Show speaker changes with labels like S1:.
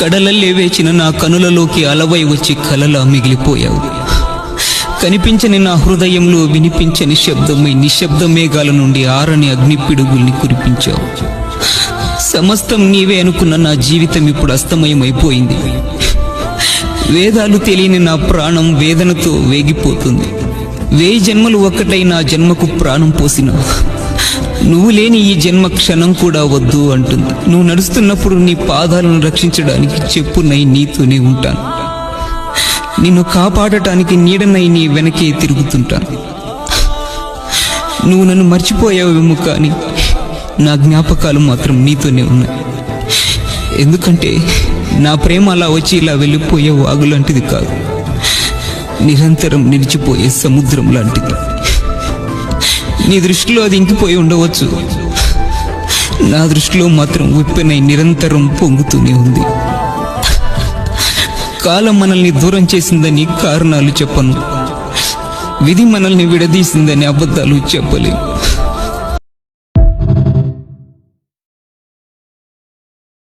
S1: కడలల్లే వేచిన నా కనులలోకి అలవై వచ్చి కలలా మిగిలిపోయావు. కనిపించని నా హృదయంలో వినిపించని శబ్దమై నిశ్శబ్ద మేఘాల నుండి ఆరని అగ్ని పిడుగుల్ని కురిపించావు. సమస్తం నీవే అనుకున్న నా జీవితం ఇప్పుడు అస్తమయమైపోయింది. వేదాలు తెలియని నా ప్రాణం వేదనతో వేగిపోతుంది. 1000 జన్మలు ఒక్కటై నా జన్మకు ప్రాణం పోసినావు. నువ్వు లేని ఈ జన్మ క్షణం కూడా వద్దు అంటుంది. నువ్వు నడుస్తున్నప్పుడు నీ పాదాలను రక్షించడానికి చెప్పునై నీతోనే ఉంటాను. నిన్ను కాపాడటానికి నీడనై నీ వెనకే తిరుగుతుంటాను. నువ్వు నన్ను మర్చిపోయావేమో కానీ నా జ్ఞాపకాలు మాత్రం నీతోనే ఉన్నాయి. ఎందుకంటే నా ప్రేమ అలా వచ్చి ఇలా వెళ్ళిపోయే వాగు లాంటిది కాదు, నిరంతరం నిలిచిపోయే సముద్రం లాంటిది. నీ దృష్టిలో అది ఇంకిపోయి ఉండవచ్చు, నా దృష్టిలో మాత్రం ఉప్పెనై నిరంతరం పొంగుతూనే ఉంది. కాలం మనల్ని దూరం చేసిందని కారణాలు చెప్పను, విధి మనల్ని విడదీసిందని అబద్ధాలు చెప్పలేం.